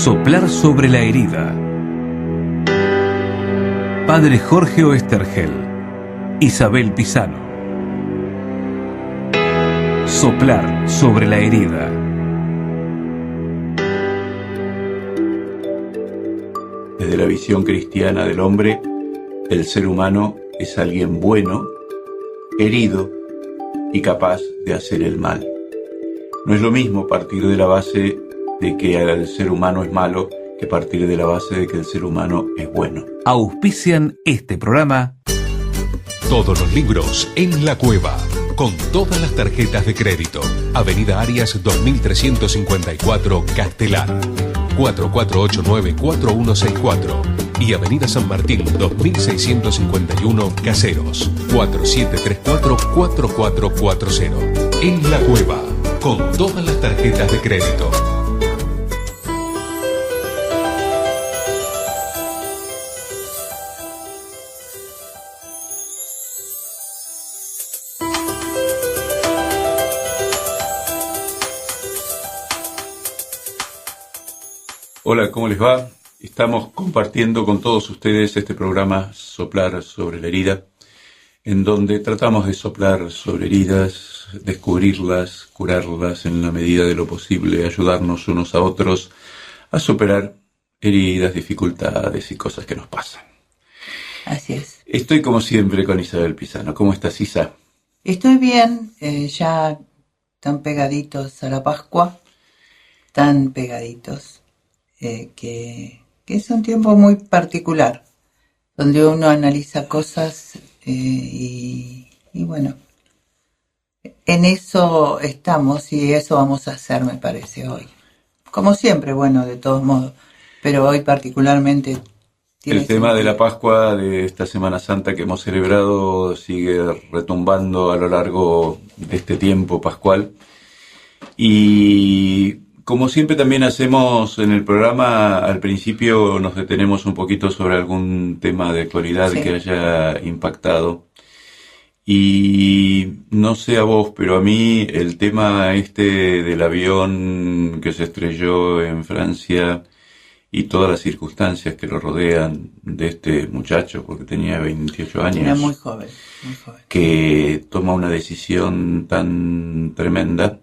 Soplar sobre la herida. Padre Jorge Oesterhel, Isabel Pisano. Soplar sobre la herida. Desde la visión cristiana del hombre, el ser humano es alguien bueno, herido y capaz de hacer el mal. No es lo mismo partir de la base de que el ser humano es malo que partir de la base de que el ser humano es bueno. Auspician este programa. Todos los libros en La Cueva, con todas las tarjetas de crédito. Avenida Arias 2354, Castelar. 4489-4164. Y Avenida San Martín 2651, Caseros. 4734-4440. En La Cueva, con todas las tarjetas de crédito. Hola, ¿cómo les va? Estamos compartiendo con todos ustedes este programa Soplar sobre la herida, en donde tratamos de soplar sobre heridas, descubrirlas, curarlas en la medida de lo posible, ayudarnos unos a otros a superar heridas, dificultades y cosas que nos pasan. Así es. Estoy como siempre con Isabel Pisano. ¿Cómo estás, Isa? Estoy bien, ya tan pegaditos a la Pascua, tan pegaditos. Que es un tiempo muy particular, donde uno analiza cosas y bueno, en eso estamos y eso vamos a hacer, me parece, hoy. Como siempre, bueno, de todos modos, pero hoy particularmente... El tema de la Pascua, de esta Semana Santa que hemos celebrado, sigue retumbando a lo largo de este tiempo pascual. Y... como siempre también hacemos en el programa, al principio nos detenemos un poquito sobre algún tema de actualidad que haya impactado. Y no sé a vos, pero a mí el tema del avión que se estrelló en Francia y todas las circunstancias que lo rodean de este muchacho, porque tenía 28 años. Era muy joven. Que toma una decisión tan tremenda.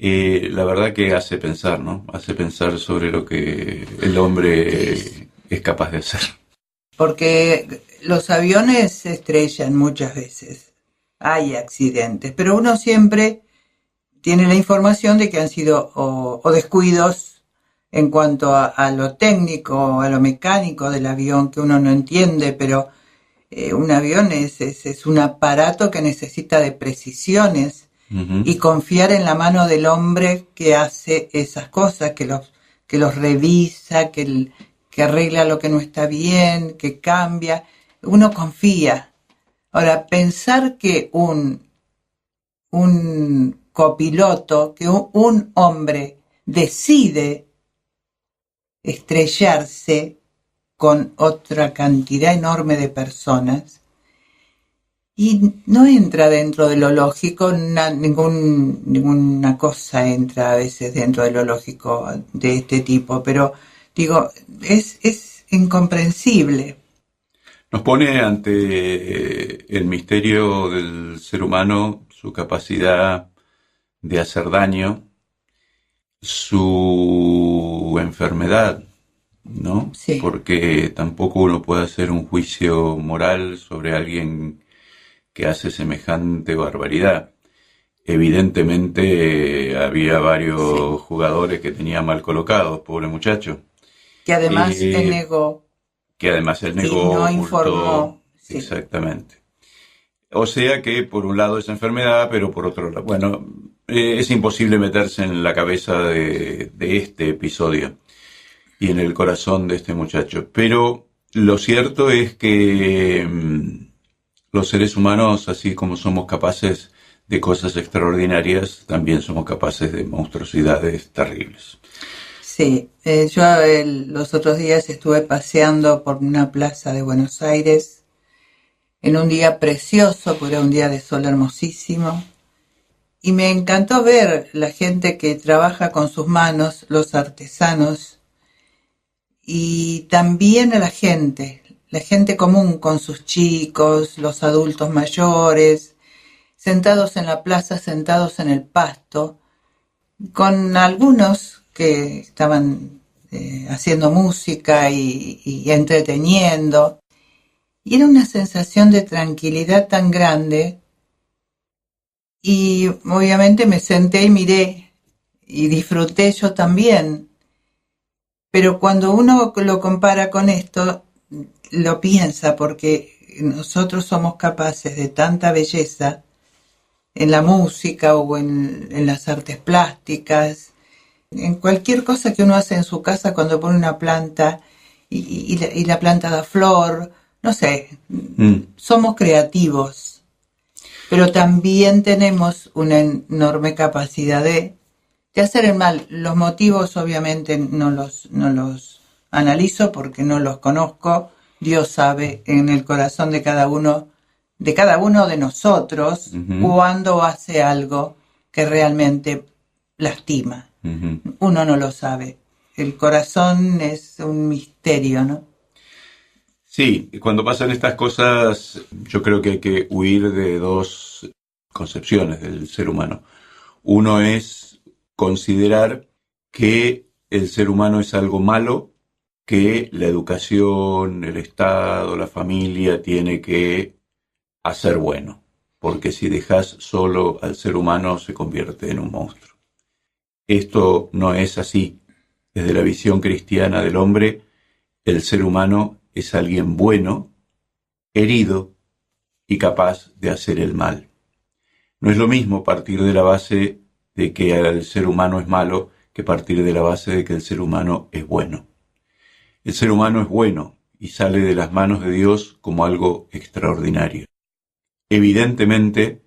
La verdad que hace pensar, ¿no? Hace pensar sobre lo que el hombre es capaz de hacer. Porque los aviones se estrellan muchas veces, hay accidentes, pero uno siempre tiene la información de que han sido o descuidos en cuanto a lo técnico, a lo mecánico del avión, que uno no entiende, pero un avión es un aparato que necesita de precisiones. Uh-huh. Y confiar en la mano del hombre que hace esas cosas, que los revisa, que arregla lo que no está bien, que cambia. Uno confía. Ahora, pensar que un copiloto, que un hombre decide estrellarse con otra cantidad enorme de personas, y no entra dentro de lo lógico, ninguna cosa entra a veces dentro de lo lógico de este tipo, pero digo, es incomprensible. Nos pone ante el misterio del ser humano, su capacidad de hacer daño, su enfermedad, ¿no? Sí. Porque tampoco uno puede hacer un juicio moral sobre alguien que hace semejante barbaridad. Evidentemente había varios jugadores que tenía mal colocados, pobre muchacho. Que además él negó. Que además él negó. Y no informó. Sí. Exactamente. O sea que por un lado esa enfermedad, pero por otro lado, bueno, es imposible meterse en la cabeza de este episodio y en el corazón de este muchacho. Pero lo cierto es que los seres humanos, así como somos capaces de cosas extraordinarias, también somos capaces de monstruosidades terribles. Sí, yo los otros días estuve paseando por una plaza de Buenos Aires en un día precioso, porque era un día de sol hermosísimo, y me encantó ver la gente que trabaja con sus manos, los artesanos, y también a la gente común con sus chicos, los adultos mayores, sentados en la plaza, sentados en el pasto, con algunos que estaban haciendo música y entreteniendo. Y era una sensación de tranquilidad tan grande. Y obviamente me senté y miré y disfruté yo también. Pero cuando uno lo compara con esto, lo piensa, porque nosotros somos capaces de tanta belleza en la música o en las artes plásticas, en cualquier cosa que uno hace en su casa cuando pone una planta y la planta da flor, no sé, somos creativos, pero también tenemos una enorme capacidad de hacer el mal. Los motivos obviamente no los analizo porque no los conozco. Dios sabe en el corazón de cada uno de nosotros cuando hace algo que realmente lastima. Uno no lo sabe. El corazón es un misterio, ¿no? Sí, cuando pasan estas cosas, yo creo que hay que huir de dos concepciones del ser humano. Uno es considerar que el ser humano es algo malo, que la educación, el Estado, la familia tiene que hacer bueno, porque si dejas solo al ser humano se convierte en un monstruo. Esto no es así. Desde la visión cristiana del hombre, el ser humano es alguien bueno, herido y capaz de hacer el mal. No es lo mismo partir de la base de que el ser humano es malo que partir de la base de que el ser humano es bueno. El ser humano es bueno y sale de las manos de Dios como algo extraordinario. Evidentemente,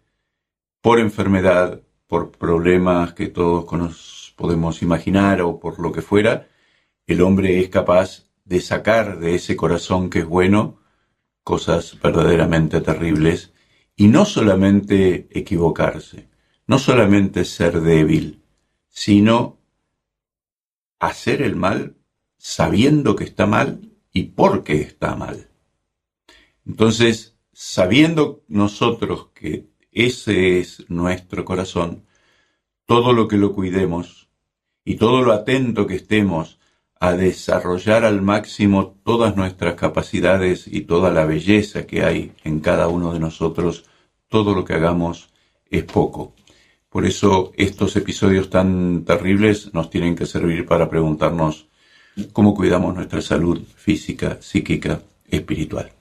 por enfermedad, por problemas que todos podemos imaginar o por lo que fuera, el hombre es capaz de sacar de ese corazón que es bueno cosas verdaderamente terribles y no solamente equivocarse, no solamente ser débil, sino hacer el mal sabiendo que está mal y por qué está mal. Entonces, sabiendo nosotros que ese es nuestro corazón, todo lo que lo cuidemos y todo lo atento que estemos a desarrollar al máximo todas nuestras capacidades y toda la belleza que hay en cada uno de nosotros, todo lo que hagamos es poco. Por eso estos episodios tan terribles nos tienen que servir para preguntarnos cómo cuidamos nuestra salud física, psíquica, espiritual.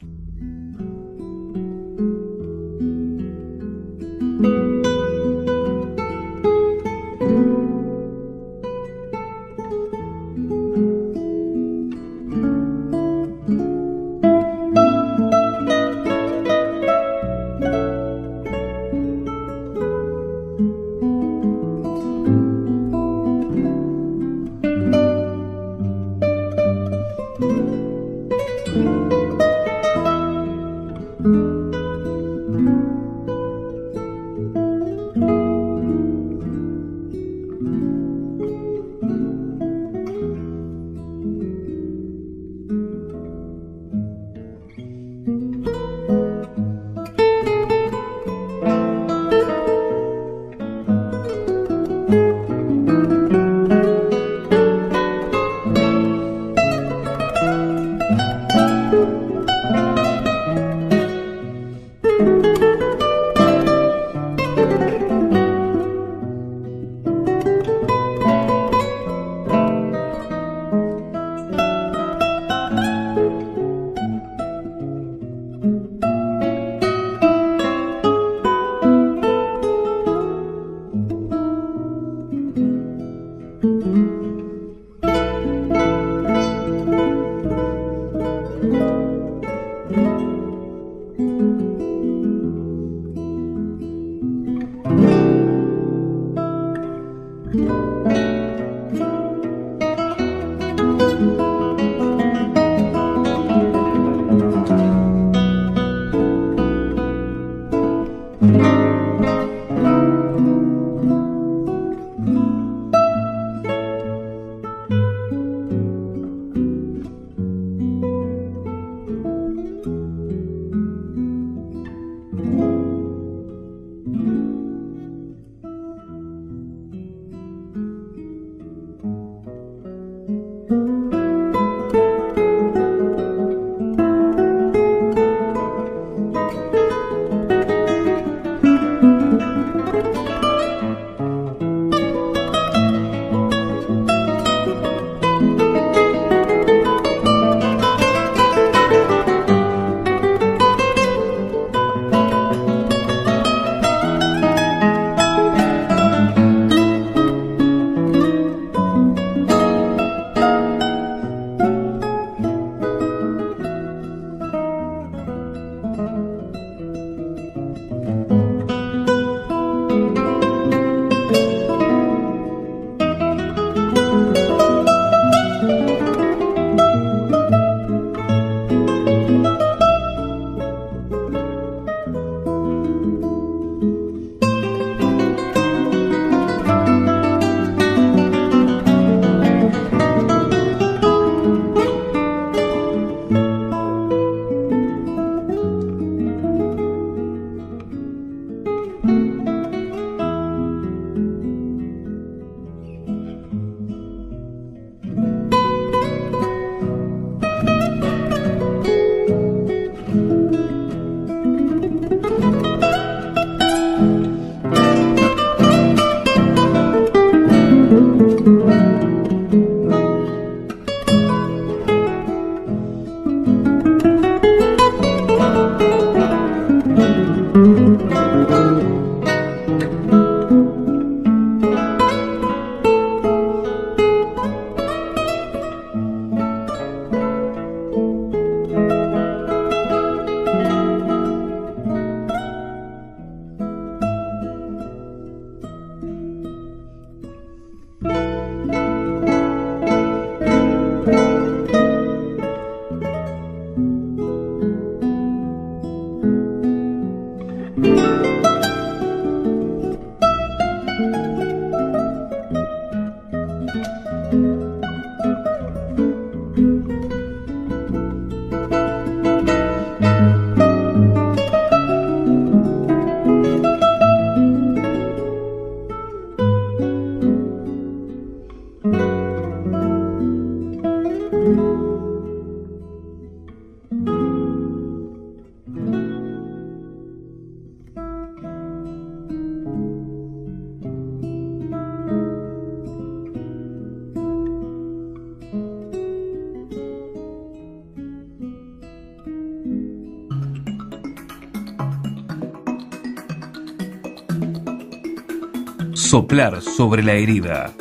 Soplar sobre la herida.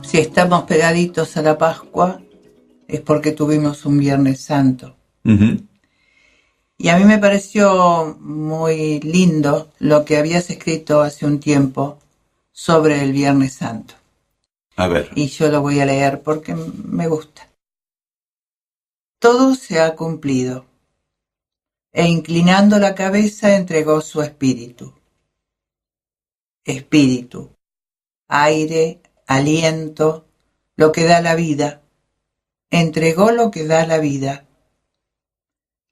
Si estamos pegaditos a la Pascua, es porque tuvimos un Viernes Santo. Ujú. Y a mí me pareció muy lindo lo que habías escrito hace un tiempo sobre el Viernes Santo. A ver. Y yo lo voy a leer porque me gusta. Todo se ha cumplido, e inclinando la cabeza entregó su espíritu. Espíritu, aire, aliento, lo que da la vida. Entregó lo que da la vida.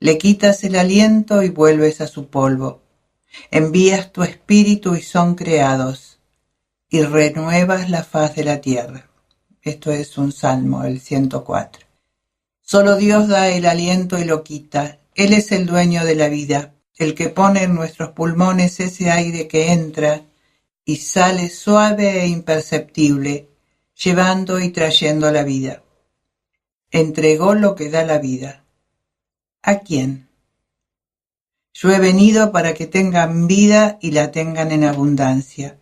Le quitas el aliento y vuelves a su polvo. Envías tu espíritu y son creados, y renuevas la faz de la tierra. Esto es un salmo, el 104. Solo Dios da el aliento y lo quita. Él es el dueño de la vida, el que pone en nuestros pulmones ese aire que entra y sale suave e imperceptible, llevando y trayendo la vida. Entregó lo que da la vida. ¿A quién? Yo he venido para que tengan vida y la tengan en abundancia.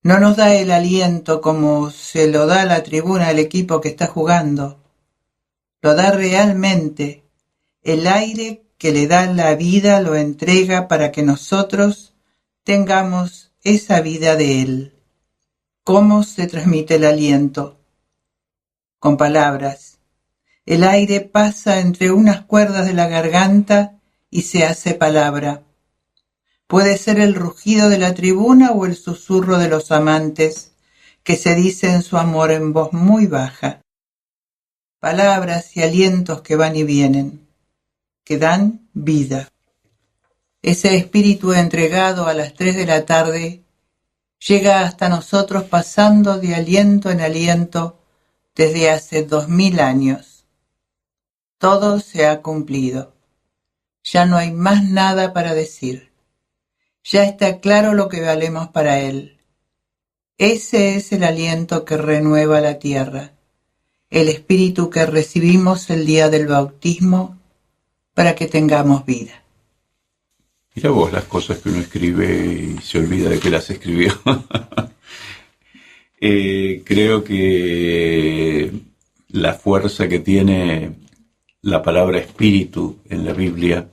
No nos da el aliento como se lo da a la tribuna al equipo que está jugando. Lo da realmente. El aire que le da la vida lo entrega para que nosotros tengamos esa vida de él. ¿Cómo se transmite el aliento? Con palabras. El aire pasa entre unas cuerdas de la garganta y se hace palabra. Puede ser el rugido de la tribuna o el susurro de los amantes que se dicen su amor en voz muy baja. Palabras y alientos que van y vienen, que dan vida. Ese espíritu entregado a las 3 de la tarde llega hasta nosotros pasando de aliento en aliento desde hace 2000 años. Todo se ha cumplido. Ya no hay más nada para decir. Ya está claro lo que valemos para Él. Ese es el aliento que renueva la tierra, el espíritu que recibimos el día del bautismo para que tengamos vida. Mira vos las cosas que uno escribe y se olvida de que las escribió. Creo que la fuerza que tiene la palabra espíritu en la Biblia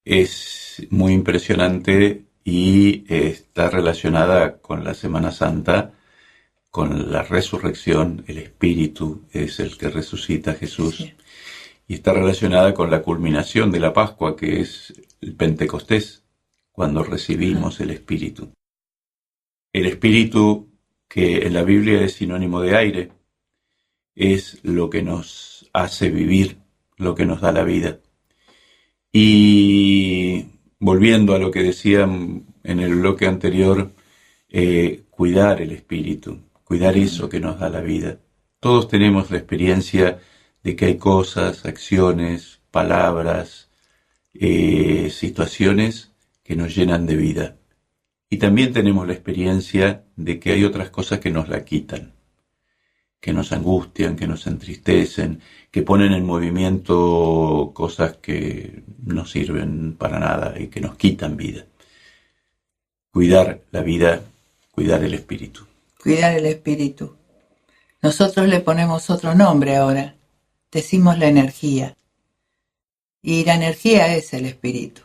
es muy impresionante y está relacionada con la Semana Santa, con la resurrección. El espíritu es el que resucita a Jesús. Sí. Y está relacionada con la culminación de la Pascua, que es el Pentecostés, cuando recibimos el espíritu. El espíritu, que en la Biblia es sinónimo de aire, es lo que nos hace vivir, lo que nos da la vida. Y volviendo a lo que decía en el bloque anterior, cuidar el espíritu, cuidar eso que nos da la vida. Todos tenemos la experiencia de que hay cosas, acciones, palabras, situaciones que nos llenan de vida. Y también tenemos la experiencia de que hay otras cosas que nos la quitan, que nos angustian, que nos entristecen, que ponen en movimiento cosas que no sirven para nada y que nos quitan vida. Cuidar la vida, cuidar el espíritu. Cuidar el espíritu. Nosotros le ponemos otro nombre ahora. Decimos la energía. Y la energía es el espíritu.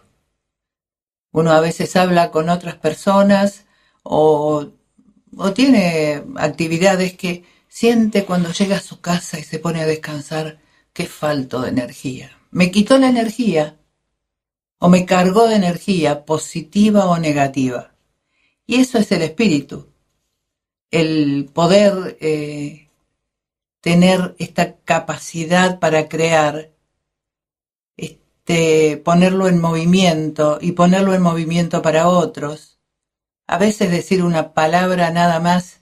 Uno a veces habla con otras personas o o tiene actividades que siente cuando llega a su casa y se pone a descansar, qué falto de energía. Me quitó la energía o me cargó de energía positiva o negativa. Y eso es el espíritu, el poder tener esta capacidad para crear, ponerlo en movimiento y ponerlo en movimiento para otros. A veces decir una palabra nada más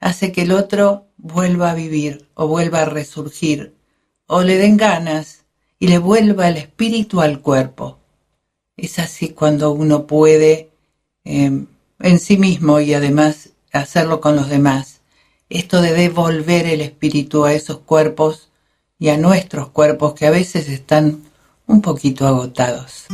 hace que el otro vuelva a vivir o vuelva a resurgir o le den ganas y le vuelva el espíritu al cuerpo. Es así cuando uno puede en sí mismo y además hacerlo con los demás. Esto de devolver el espíritu a esos cuerpos y a nuestros cuerpos que a veces están un poquito agotados.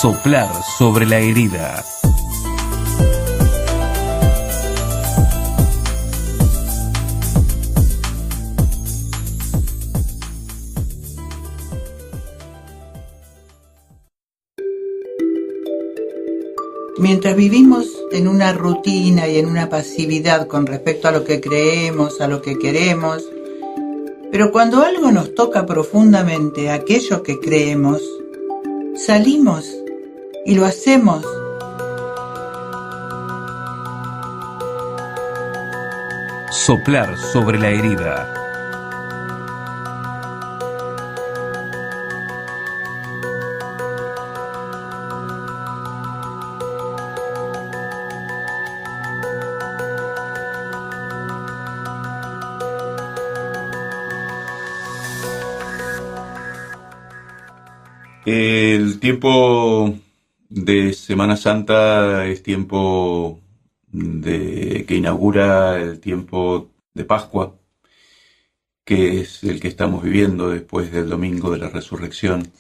Soplar sobre la herida. Mientras vivimos en una rutina y en una pasividad con respecto a lo que creemos, a lo que queremos, pero cuando algo nos toca profundamente, aquello que creemos, salimos y lo hacemos. Soplar sobre la herida. El tiempo de Semana Santa es tiempo que inaugura el tiempo de Pascua, que es el que estamos viviendo después del domingo de la Resurrección.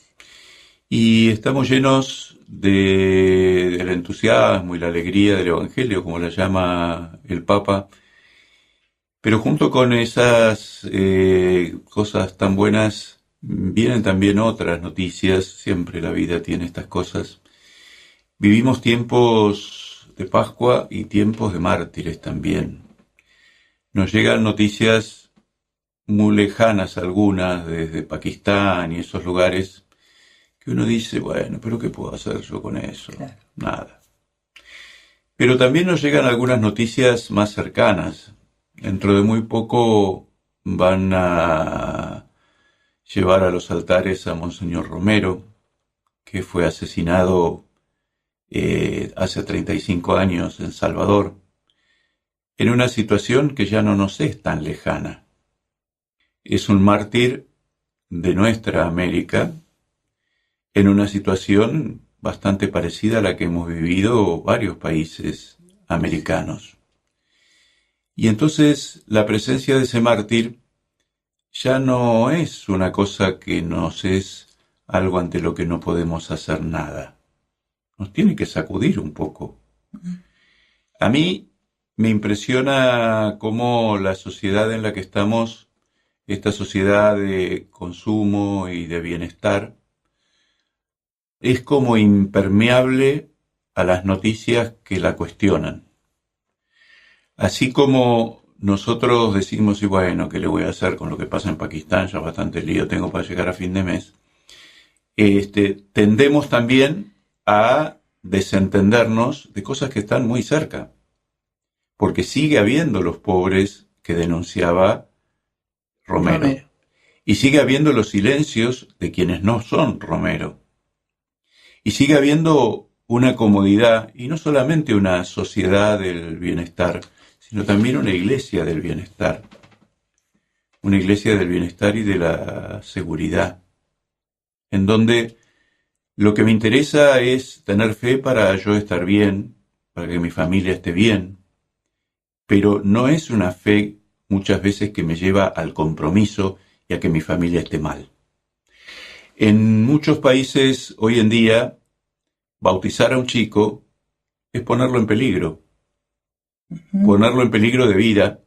Y estamos llenos del entusiasmo y la alegría del Evangelio, como la llama el Papa. Pero junto con esas cosas tan buenas, vienen también otras noticias. Siempre la vida tiene estas cosas. Vivimos tiempos de Pascua y tiempos de mártires también. Nos llegan noticias muy lejanas, algunas desde Pakistán y esos lugares, que uno dice, bueno, pero ¿qué puedo hacer yo con eso? Claro. Nada. Pero también nos llegan algunas noticias más cercanas. Dentro de muy poco van a llevar a los altares a Monseñor Romero, que fue asesinado hace 35 años en Salvador, en una situación que ya no nos es tan lejana. Es un mártir de nuestra América, en una situación bastante parecida a la que hemos vivido varios países americanos. Y entonces la presencia de ese mártir ya no es una cosa que nos es algo ante lo que no podemos hacer nada. Nos tiene que sacudir un poco. A mí me impresiona cómo la sociedad en la que estamos, esta sociedad de consumo y de bienestar, es como impermeable a las noticias que la cuestionan. Así como nosotros decimos, y bueno, ¿qué le voy a hacer con lo que pasa en Pakistán? Ya bastante lío tengo para llegar a fin de mes. Tendemos también a desentendernos de cosas que están muy cerca, porque sigue habiendo los pobres que denunciaba Romero. Y sigue habiendo los silencios de quienes no son Romero. Y sigue habiendo una comodidad, y no solamente una sociedad del bienestar, sino también una iglesia del bienestar. Una iglesia del bienestar y de la seguridad, en donde lo que me interesa es tener fe para yo estar bien, para que mi familia esté bien, pero no es una fe muchas veces que me lleva al compromiso y a que mi familia esté mal. En muchos países hoy en día, bautizar a un chico es ponerlo en peligro. Ponerlo en peligro de vida,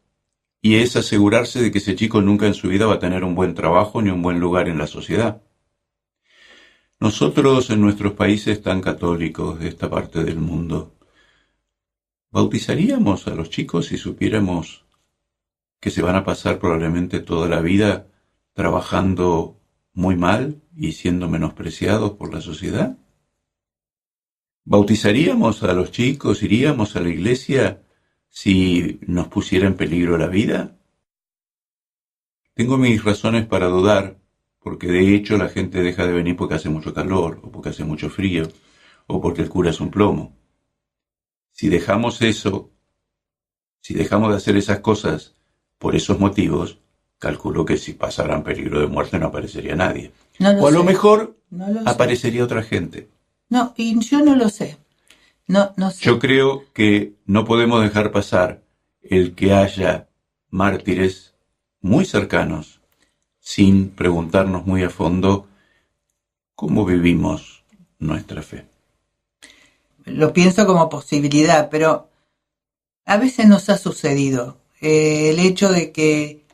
y es asegurarse de que ese chico nunca en su vida va a tener un buen trabajo ni un buen lugar en la sociedad. Nosotros en nuestros países tan católicos de esta parte del mundo, ¿bautizaríamos a los chicos si supiéramos que se van a pasar probablemente toda la vida trabajando muy mal y siendo menospreciados por la sociedad? ¿Bautizaríamos a los chicos, iríamos a la iglesia si nos pusiera en peligro la vida? Tengo mis razones para dudar, porque de hecho la gente deja de venir porque hace mucho calor, o porque hace mucho frío, o porque el cura es un plomo. Si dejamos eso, si dejamos de hacer esas cosas por esos motivos, calculo que si pasaran peligro de muerte no aparecería nadie. O a lo mejor aparecería otra gente. No, y yo no lo sé. No sé. Yo creo que no podemos dejar pasar el que haya mártires muy cercanos sin preguntarnos muy a fondo cómo vivimos nuestra fe. lo pienso como posibilidad, pero a veces nos ha sucedido el hecho de que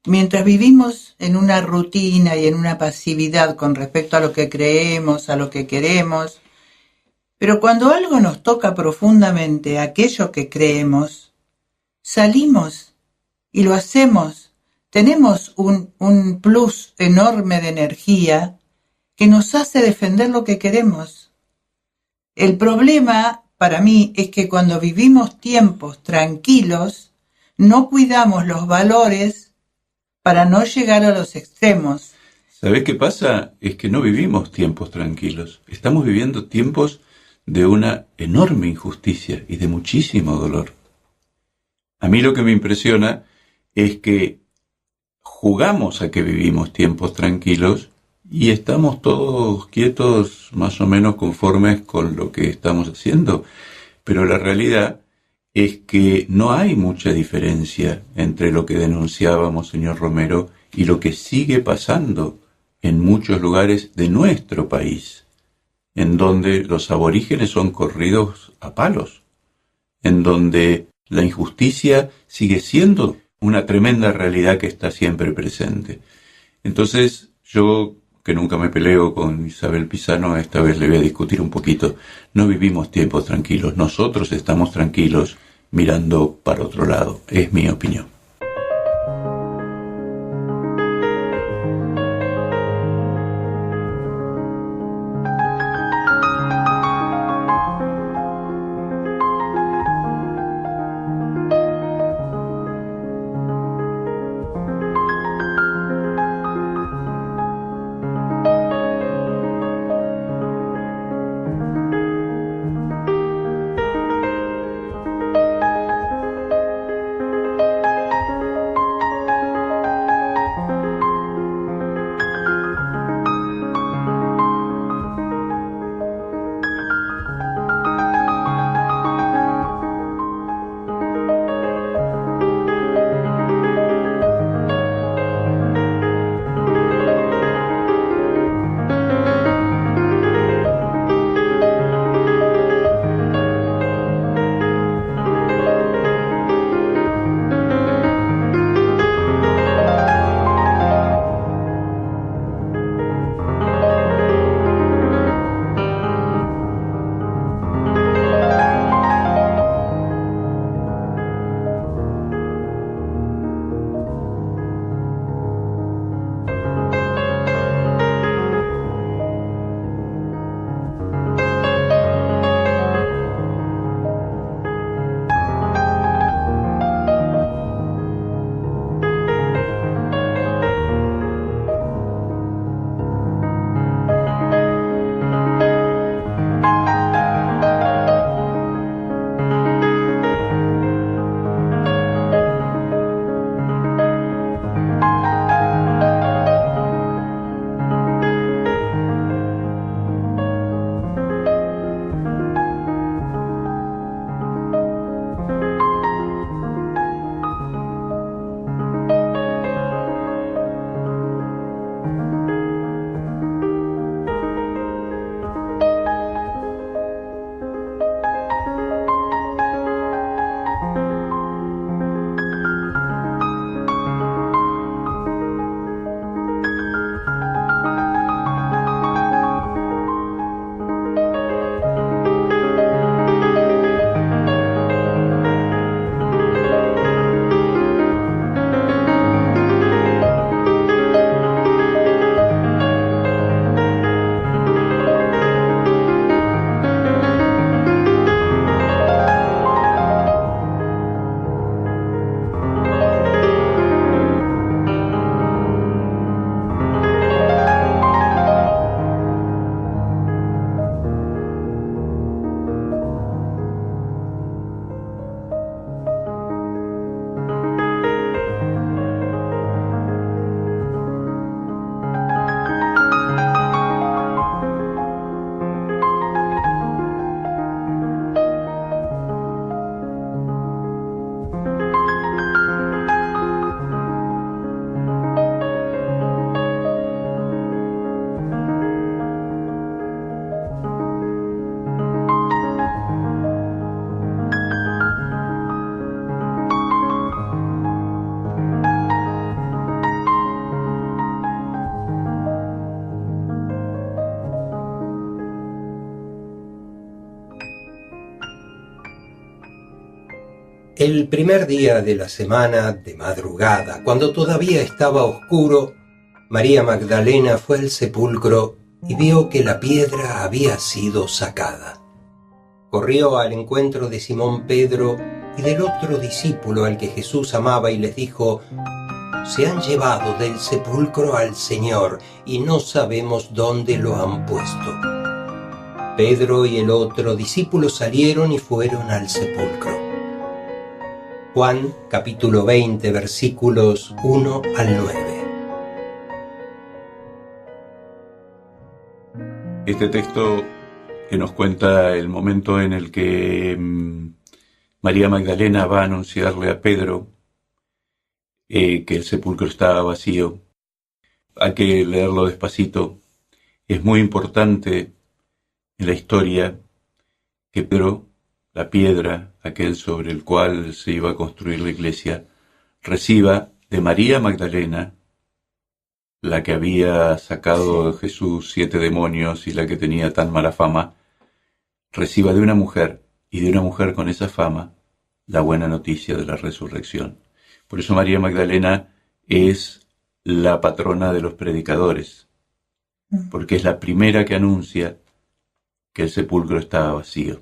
mientras vivimos en una rutina y en una pasividad con respecto a lo que creemos, a lo que queremos, pero cuando algo nos toca profundamente, aquello que creemos, salimos y lo hacemos. Tenemos un plus enorme de energía que nos hace defender lo que queremos. El problema para mí es que cuando vivimos tiempos tranquilos, no cuidamos los valores para no llegar a los extremos. ¿Sabés qué pasa? Es que no vivimos tiempos tranquilos. Estamos viviendo tiempos de una enorme injusticia y de muchísimo dolor. A mí lo que me impresiona es que jugamos a que vivimos tiempos tranquilos y estamos todos quietos, más o menos conformes con lo que estamos haciendo. Pero la realidad es que no hay mucha diferencia entre lo que denunciábamos, señor Romero, y lo que sigue pasando en muchos lugares de nuestro país, en donde los aborígenes son corridos a palos, en donde la injusticia sigue siendo una tremenda realidad que está siempre presente. Entonces, yo, que nunca me peleo con Isabel Pisano, esta vez le voy a discutir un poquito. No vivimos tiempos tranquilos, nosotros estamos tranquilos mirando para otro lado, es mi opinión. El primer día de la semana, de madrugada, cuando todavía estaba oscuro, María Magdalena fue al sepulcro y vio que la piedra había sido sacada. Corrió al encuentro de Simón Pedro y del otro discípulo al que Jesús amaba y les dijo: «Se han llevado del sepulcro al Señor y no sabemos dónde lo han puesto». Pedro y el otro discípulo salieron y fueron al sepulcro. Juan, capítulo 20, versículos 1 al 9. Este texto que nos cuenta el momento en el que María Magdalena va a anunciarle a Pedro que el sepulcro estaba vacío. Hay que leerlo despacito. Es muy importante en la historia que Pedro, la piedra, aquel sobre el cual se iba a construir la iglesia, reciba de María Magdalena, la que había sacado de Jesús 7 demonios y la que tenía tan mala fama, reciba de una mujer, y de una mujer con esa fama, la buena noticia de la resurrección. Por eso María Magdalena es la patrona de los predicadores, porque es la primera que anuncia que el sepulcro estaba vacío.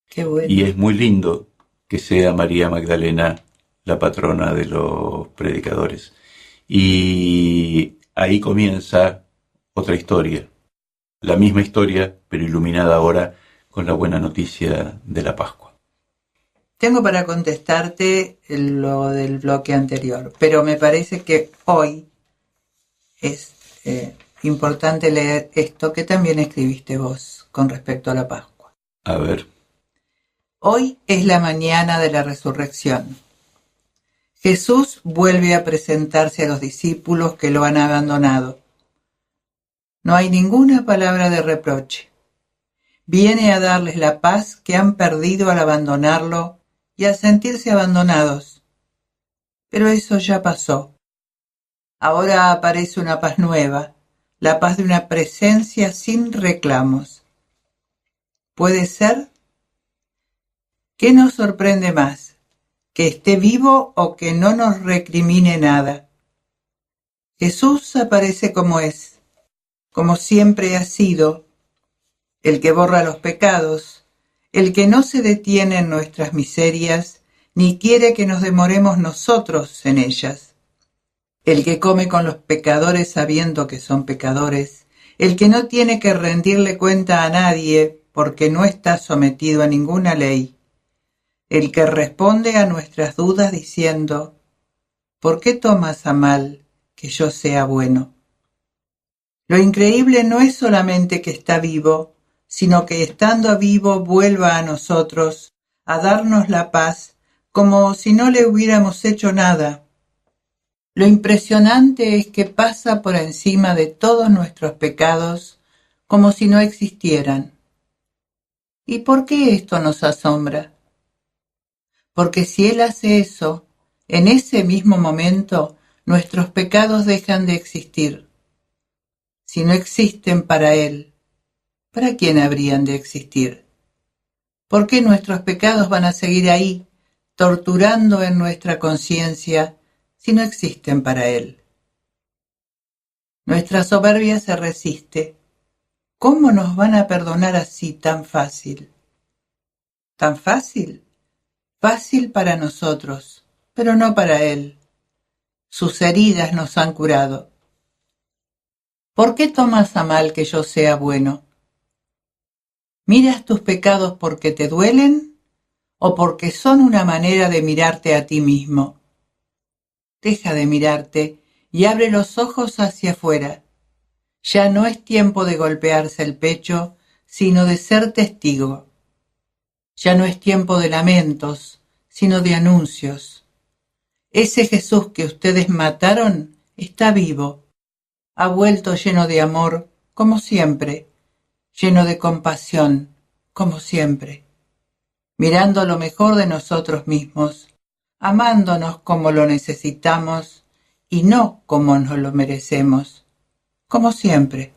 Qué bueno. Y es muy lindo que sea María Magdalena la patrona de los predicadores. Y ahí comienza otra historia, la misma historia, pero iluminada ahora con la buena noticia de la Pascua. Tengo para contestarte lo del bloque anterior, pero me parece que hoy es importante leer esto que también escribiste vos con respecto a la Pascua. A ver. Hoy es la mañana de la resurrección. Jesús vuelve a presentarse a los discípulos que lo han abandonado. No hay ninguna palabra de reproche. Viene a darles la paz que han perdido al abandonarlo y a sentirse abandonados. Pero eso ya pasó. Ahora aparece una paz nueva, la paz de una presencia sin reclamos. ¿Puede ser? ¿Qué nos sorprende más? ¿Que esté vivo o que no nos recrimine nada? Jesús aparece como es, como siempre ha sido, el que borra los pecados, el que no se detiene en nuestras miserias, ni quiere que nos demoremos nosotros en ellas, el que come con los pecadores sabiendo que son pecadores, el que no tiene que rendirle cuenta a nadie porque no está sometido a ninguna ley, el que responde a nuestras dudas diciendo: ¿por qué tomas a mal que yo sea bueno? Lo increíble no es solamente que está vivo, sino que estando vivo vuelva a nosotros a darnos la paz como si no le hubiéramos hecho nada. Lo impresionante es que pasa por encima de todos nuestros pecados como si no existieran. ¿Y por qué esto nos asombra? Porque si Él hace eso, en ese mismo momento nuestros pecados dejan de existir. Si no existen para Él, ¿para quién habrían de existir? ¿Por qué nuestros pecados van a seguir ahí, torturando en nuestra conciencia, si no existen para Él? Nuestra soberbia se resiste. ¿Cómo nos van a perdonar así tan fácil? ¿Tan fácil? Fácil para nosotros, pero no para Él. Sus heridas nos han curado. ¿Por qué tomas a mal que yo sea bueno? ¿Miras tus pecados porque te duelen o porque son una manera de mirarte a ti mismo? Deja de mirarte y abre los ojos hacia afuera. Ya no es tiempo de golpearse el pecho, sino de ser testigo. Ya no es tiempo de lamentos, sino de anuncios. Ese Jesús que ustedes mataron está vivo. Ha vuelto lleno de amor, como siempre, lleno de compasión, como siempre, mirando lo mejor de nosotros mismos, amándonos como lo necesitamos y no como nos lo merecemos, como siempre.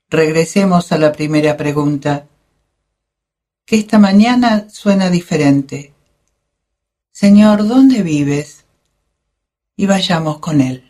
Regresemos a la primera pregunta, que esta mañana suena diferente. Señor, ¿dónde vives? Y vayamos con Él.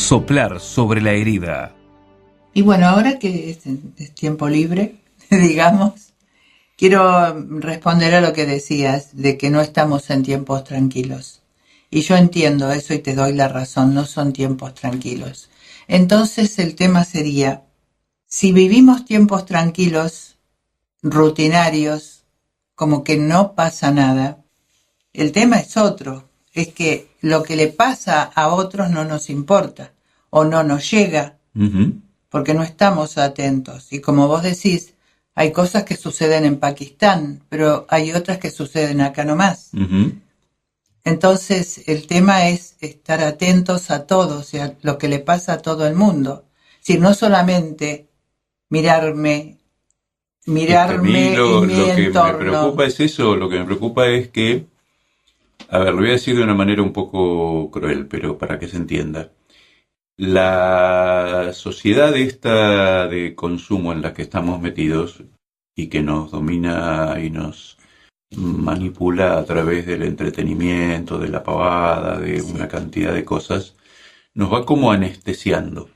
Soplar sobre la herida. Y bueno, ahora que es tiempo libre, digamos, quiero responder a lo que decías, de que no estamos en tiempos tranquilos. Y yo entiendo eso y te doy la razón, no son tiempos tranquilos. Entonces el tema sería, si vivimos tiempos tranquilos, rutinarios, como que no pasa nada, el tema es otro, es que lo que le pasa a otros no nos importa o no nos llega, porque no estamos atentos. Y como vos decís, hay cosas que suceden en Pakistán, pero hay otras que suceden acá nomás. Entonces el tema es estar atentos a todo, o sea, lo que le pasa a todo el mundo. Es decir, no solamente mirarme mirarme A mí lo y mi que me entorno. preocupa es eso, lo que me preocupa es que, a ver, lo voy a decir de una manera un poco cruel, pero para que se entienda. La sociedad esta de consumo en la que estamos metidos y que nos domina y nos manipula a través del entretenimiento, de la pavada, de una cantidad de cosas, nos va como anestesiando.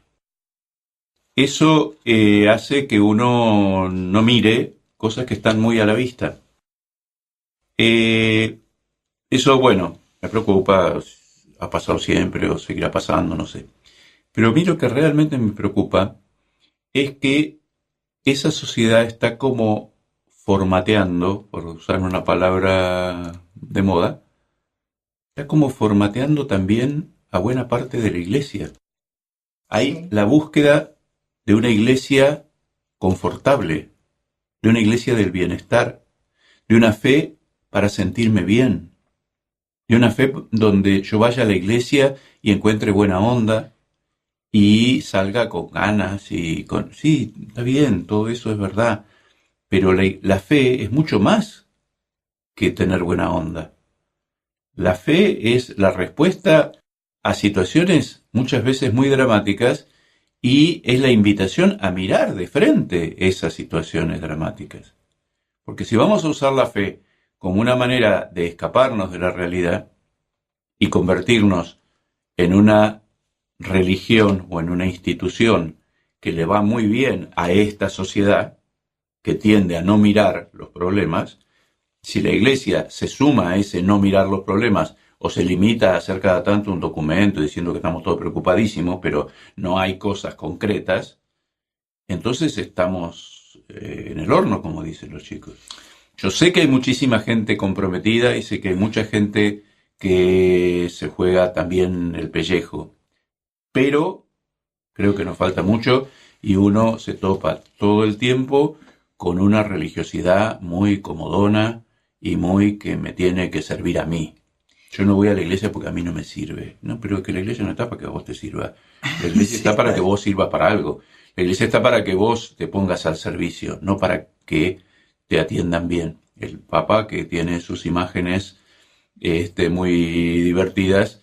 Eso hace que uno no mire cosas que están muy a la vista. Eso, bueno, me preocupa, ha pasado siempre o seguirá pasando, no sé. Pero a mí lo que realmente me preocupa es que esa sociedad está como formateando, por usar una palabra de moda, está como formateando también a buena parte de la iglesia. Hay Sí. la búsqueda de una iglesia confortable, de una iglesia del bienestar, de una fe para sentirme bien, de una fe donde yo vaya a la iglesia y encuentre buena onda y salga con ganas y con... Sí, está bien, todo eso es verdad, pero la fe es mucho más que tener buena onda. La fe es la respuesta a situaciones muchas veces muy dramáticas y es la invitación a mirar de frente esas situaciones dramáticas. Porque si vamos a usar la fe como una manera de escaparnos de la realidad y convertirnos en una religión o en una institución que le va muy bien a esta sociedad, que tiende a no mirar los problemas, si la Iglesia se suma a ese no mirar los problemas o se limita a hacer cada tanto un documento diciendo que estamos todos preocupadísimos, pero no hay cosas concretas, entonces estamos en el horno, como dicen los chicos. Yo sé que hay muchísima gente comprometida y sé que hay mucha gente que se juega también el pellejo, pero creo que nos falta mucho y uno se topa todo el tiempo con una religiosidad muy comodona y muy que me tiene que servir a mí. Yo no voy a la iglesia porque a mí no me sirve. No, pero que la iglesia no está para que a vos te sirva. La iglesia está para que vos sirvas para algo. La iglesia está para que vos te pongas al servicio, no para que te atiendan bien. El Papa, que tiene sus imágenes muy divertidas,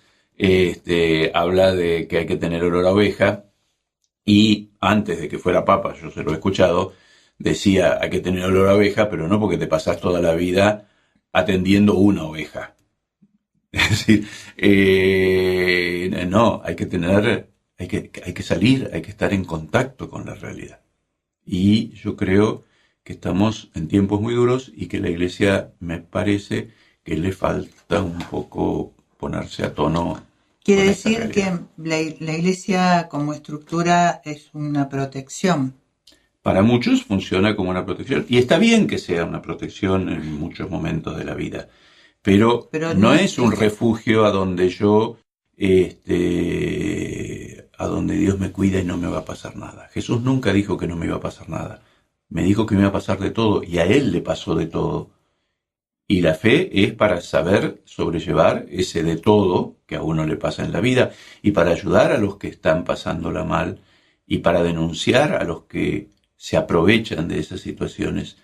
habla de que hay que tener olor a oveja, y antes de que fuera Papa, yo se lo he escuchado, decía hay que tener olor a oveja, pero no porque te pasás toda la vida atendiendo una oveja. Es decir, no, hay que salir, hay que estar en contacto con la realidad. Y yo creo que estamos en tiempos muy duros y que la Iglesia me parece que le falta un poco ponerse a tono. Quiere con esta decir que realidad. la iglesia como estructura es una protección. Para muchos funciona como una protección. Y está bien que sea una protección en muchos momentos de la vida. Pero no es un refugio a donde yo, a donde Dios me cuida y no me va a pasar nada. Jesús nunca dijo que no me iba a pasar nada. Me dijo que me iba a pasar de todo y a Él le pasó de todo. Y la fe es para saber sobrellevar ese de todo que a uno le pasa en la vida y para ayudar a los que están pasándola mal y para denunciar a los que se aprovechan de esas situaciones.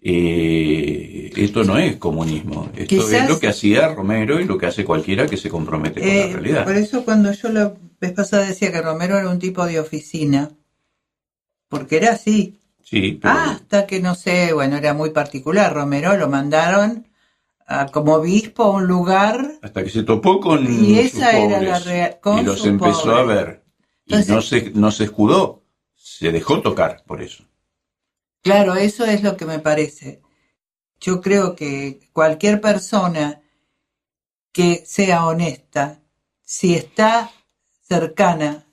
Esto no es comunismo, esto es lo que hacía Romero y lo que hace cualquiera que se compromete con la realidad. Por eso cuando yo la vez pasada decía que Romero era un tipo de oficina, porque era así. Sí, pero... Hasta que no sé, bueno, era muy particular. Romero lo mandaron como obispo a un lugar. Hasta que se topó con y esa sus era pobres, la y los empezó pobre. a ver. Entonces, y no se escudó, se dejó tocar por eso. Claro, eso es lo que me parece. Yo creo que cualquier persona que sea honesta, si está cercana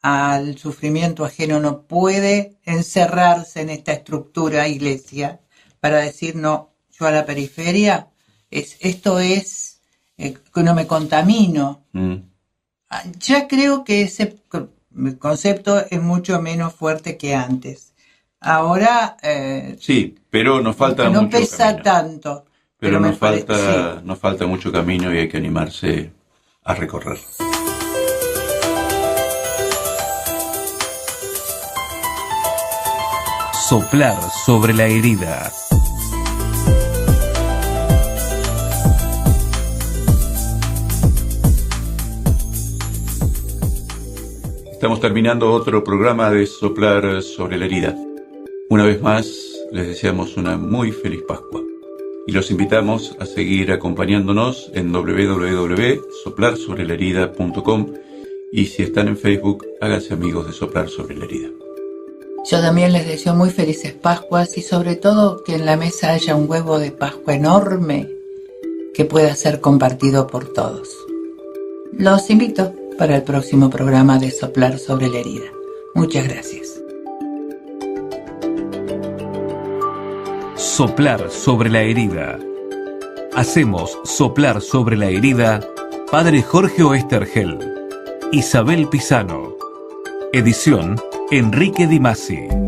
al sufrimiento ajeno, no puede encerrarse en esta estructura iglesia para decir no, yo a la periferia, esto es que no me contamino. Ya creo que ese concepto es mucho menos fuerte que antes. Ahora sí, pero nos falta no mucho pesa camino. Tanto. Pero nos falta mucho camino y hay que animarse a recorrer. Soplar sobre la herida. Estamos terminando otro programa de Soplar sobre la herida. Una vez más, les deseamos una muy feliz Pascua. Y los invitamos a seguir acompañándonos en www.soplarsobreLaherida.com, y si están en Facebook, háganse amigos de Soplar sobre la herida. Yo también les deseo muy felices Pascuas y sobre todo que en la mesa haya un huevo de Pascua enorme que pueda ser compartido por todos. Los invito para el próximo programa de Soplar sobre la herida. Muchas gracias. Soplar sobre la herida. Hacemos Soplar sobre la herida Padre Jorge Oesterhel, Isabel Pisano. Edición Enrique Di Masi.